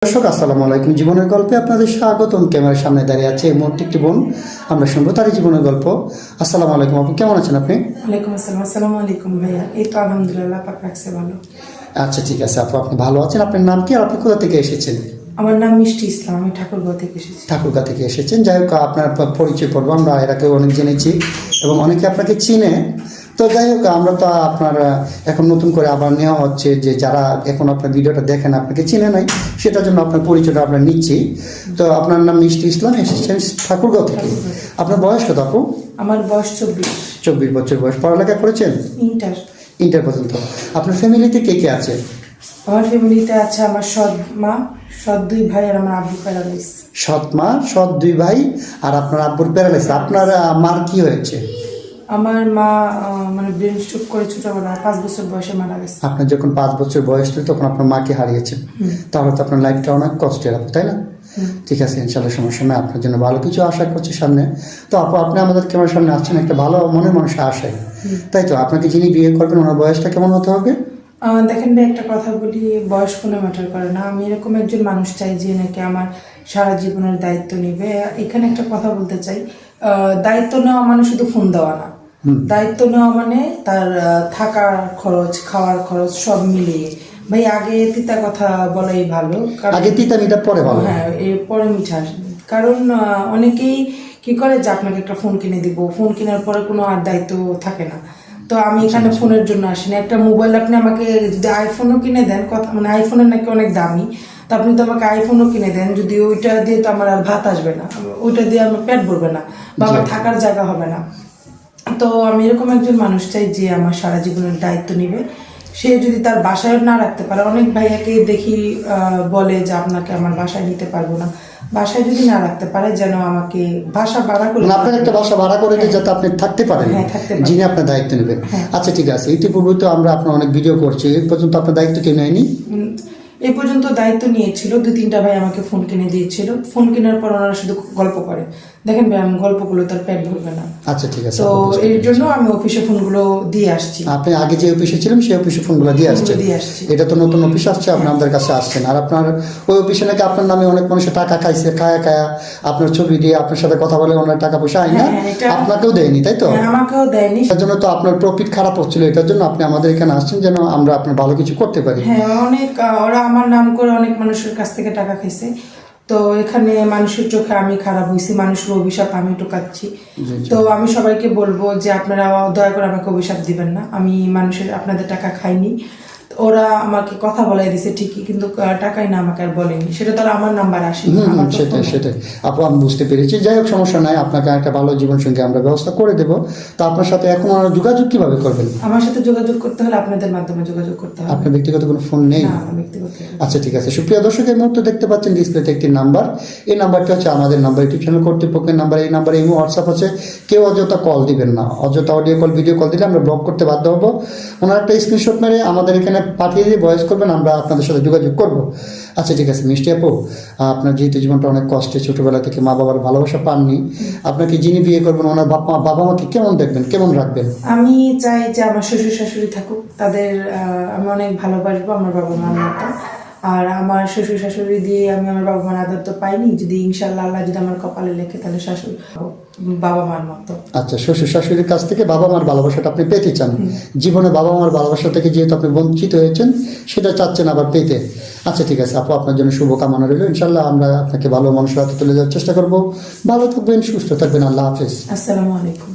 দর্শক আসসালামু আলাইকুম। জীবনের গল্পে আপনাদের স্বাগতম। ক্যামেরার সামনে দাঁড়িয়ে আছে এই মুহূর্তে একটি বোন, আমরা শুনবো তারই জীবনের গল্প। আসসালামু আলাইকুম আপু, কেমন আছেন আপনি? ওয়ালাইকুম আসসালাম। আসসালামু আলাইকুম ভাইয়া। এই তো আলহামদুলিল্লাহ, পাক রাখছে ভালো। আচ্ছা ঠিক আছে আপু, আপনি ভালো আছেন? আপনার নাম কি আর আপনি কোথা থেকে এসেছেন? আমার নাম মিষ্টি ইসলাম, আমি ঠাকুরগাঁও থেকে এসেছি। ঠাকুরগাঁ থেকে এসেছেন। যাই হোক, আপনার পরিচয় পর্ব আমরা এর আগে অনেক জেনেছি এবং অনেকে আপনাকে চিনে। তো যাই হোক, আমরা তো আপনার এখন নতুন করে আবার নেওয়া হচ্ছে যে যারা এখন আপনার ভিডিওটা দেখেন আপনাকে চিনে নাই, সেটার জন্য আপনার পরিচয়টা আমরা নিচ্ছি। তো আপনার নাম মিষ্টি ইসলাম, এসেছেন ঠাকুরগাঁও থেকে। আপনার বয়স কত আপু? আমার বয়স 24। 24 বছর বয়স। পড়ালেখা করেছেন? ইন্টার পর্যন্ত। আপনার ফ্যামিলিতে কে কে আছে? আমার ফ্যামিলিতে আছে আমার সৎ মা, সৎ দুই ভাই আর আমার আব্বু প্যারালাইস। সৎ মা, সৎ দুই ভাই আর আপনার আব্বুর প্যারালাইস। আপনার মার কি হয়েছে? আমার মা মানে ব্রেন স্ট্রোক করে ছোটবেলা 5 বছর বয়সে মারা গেছে। আপনার যখন 5 বছর বয়স ছিল তখন আপনার মাকে হারিয়েছেন, তাহলে তো আপনার লাইফটা অনেক কষ্টের আপু, তাই না? ঠিক আছে, ইনশাল্লাহ সমস্যা নেই, আপনার জন্য ভালো কিছু আশা করছি সামনে। তো আপু, আপনি আমাদের ক্যামেরার সামনে আসছেন একটা ভালো মনের মানুষের আশায়, তাই তো? আপনাকে যিনি বিয়ে করবেন ওনার বয়সটা কেমন হতে হবে? দেখেন ভাই, একটা কথা বলি, বয়স কোনো ম্যাটার করে না। আমি এরকম একজন মানুষ চাই যে নাকি আমার সারা জীবনের দায়িত্ব নিবে। এখানে একটা কথা বলতে চাই, দায়িত্ব নেওয়া মানে শুধু ফোন দেওয়া না। দায়িত্ব নেওয়া মানে তার থাকার খরচ, খাওয়ার খরচ সব মিলিয়ে। ভাই আগে তিতা কথা বলাই ভালো, আগে তিতা মিঠা পরে ভালো। হ্যাঁ, এরপরে মিঠা আসে। কারণ অনেকেই কি করে যে আপনাকে একটা ফোন কিনে দিব, ফোন কেনার পরে কোনো আর দায়িত্ব থাকে না। তো আমি এখানে ফোনের জন্য আসিনি। একটা মোবাইল আপনি আমাকে যদি আইফোনও কিনে দেন, কথা মানে আইফোনের নাকি অনেক দামি, তো আপনি তো আমাকে আইফোনও কিনে দেন, যদি ওইটা দিয়ে তো আমার আর ভাত আসবে না, ওইটা দিয়ে আমার পেট ভরবে না বা আমার থাকার জায়গা হবে না। তো আমি এরকম একজন মানুষ চাই যে আমার সারা জীবনের দায়িত্ব নিবে। সে যদি তার বাসায় না রাখতে পারে, অনেক ভাইয়াকে দেখি বলে যে আপনাকে আমার বাসায় নিতে পারবো না। বাসায় যদি না রাখতে পারে, যেন আমাকে বাসা ভাড়া করে, আপনার একটা বাসা ভাড়া করে দিয়ে যাতে আপনি থাকতে পারেন, যিনি আপনার দায়িত্ব নেবেন। আচ্ছা ঠিক আছে, ইতিপূর্বে তো আমরা আপনার অনেক ভিডিও করছি, এই পর্যন্ত আপনার দায়িত্ব কেউ নেয়নি? এই পর্যন্ত দায়িত্ব নিয়েছিল 2-3টা ভাই, আমাকে ফোন কিনে দিয়েছিল। ফোন কেনার পর ওনারা শুধু গল্প করে। দেখেন ভাই, আমি গল্পগুলো তার পেট ভরবে না। আচ্ছা ঠিক আছে, তো এর জন্য আমি অফিসে ফোনগুলো দিয়ে আসছি। আপনি আগে যে অফিসে ছিলেন সেই অফিসে ফোনগুলো দিয়ে আসছেন? এটা তো নতুন অফিস আসছে, আপনি আমাদের কাছে আসছেন। আর আপনার ওই অফিসে নাকি আপনার নামে অনেক মানুষের টাকা খাইছে, খায়া আপনার ছবি দিয়ে আপনার সাথে কথা বলে অনেক টাকা পয়সা আয় না, আপনাকেও দেয়নি, তাই তো? আমাকেও দেয়নি। তার জন্য তো আপনার প্রফিট খারাপ হচ্ছিল, এটার জন্য আপনি আমাদের এখানে আসছেন যেন আমরা আপনার ভালো কিছু করতে পারি। হ্যাঁ, অনেক ওরা আমার নাম করে অনেক মানুষের কাছ থেকে টাকা খাইছে। তো এখানে মানুষের চোখে আমি খারাপ হয়েছি, মানুষের অভিশাপ আমি টোকাচ্ছি। তো আমি সবাইকে বলবো যে আপনারা দয়া করে আমাকে অভিশাপ দিবেন না। আমি মানুষের আপনাদের টাকা খাইনি। ওরা আমাকে কথা বলাই দিছে ঠিকই, কিন্তু টাকাই না আমাকে আর বলেনি। সেটা তো আমার নাম্বার আসেনি। সেটাই আপু, আমি বুঝতে পেরেছি। যাই হোক, সমস্যা নাই, আপনাকে একটা ভালো জীবন সঙ্গী আমরা ব্যবস্থা করে দেবো। তো আপনার সাথে এখন যোগাযোগ কিভাবে করবেন? আমার সাথে যোগাযোগ করতে হলে আপনাদের মাধ্যমে যোগাযোগ করতে হবে। আপনার ব্যক্তিগত কোনো ফোন নেই? না, ব্যক্তিগত। আচ্ছা ঠিক আছে, সুপ্রিয় দর্শক, এই মুহূর্তে দেখতে পাচ্ছেন ডিসপ্লেতে একটি নাম্বার। এই নাম্বারটি হচ্ছে আমাদের নাম্বার, ইউটিউব চ্যানেল কর্তৃপক্ষের নাম্বার। এই নাম্বারে ইমো, হোয়াটসঅ্যাপ আছে। কেউ অযথা কল দিবেন না, অযথা অডিও কল, ভিডিও কল দিলে আমরা ব্লক করতে বাধ্য হবো। ওনার একটা স্ক্রিনশট মেরে আমাদের এখানে পাঠিয়ে দিয়ে ভয়েস করবেন, আমরা আপনাদের সাথে যোগাযোগ করব। আচ্ছা ঠিক আছে মিষ্টি আপু, আপনার যেহেতু জীবনটা অনেক কষ্টে, ছোটবেলা থেকে মা বাবার ভালোবাসা পাননি, আপনাকে যিনি বিয়ে করবেন ওনার বাবা মাকে কেমন দেখবেন, কেমন রাখবেন? আমি চাই যে আমার শ্বশুর শাশুড়ি থাকুক, তাদের আমি অনেক ভালোবাসবো আমার বাবা মার মতো। আর আমার শ্বশুর শাশুড়ি দিয়ে আমি আমার বাবা মার আদর তো পাইনি, যদি ইনশাল্লাহ আল্লাহ যদি আমার কপালে লেখে, তাহলে শাশুড়ি বাবা মার মতো। আচ্ছা, শ্বশুর শাশুড়ির কাছ থেকে বাবা মার ভালোবাসাটা আপনি পেতে চান, জীবনে বাবা মার ভালোবাসা থেকে যেহেতু আপনি বঞ্চিত হয়েছেন সেটা চাচ্ছেন আবার পেতে। আচ্ছা ঠিক আছে আপু, আপনার জন্য শুভকামনা রইল। ইনশাল্লাহ আমরা আপনাকে ভালো মানুষের হাতে তুলে যাওয়ার চেষ্টা করবো। ভালো থাকবেন, সুস্থ থাকবেন, আল্লাহ হাফেজ। আসসালামু আলাইকুম।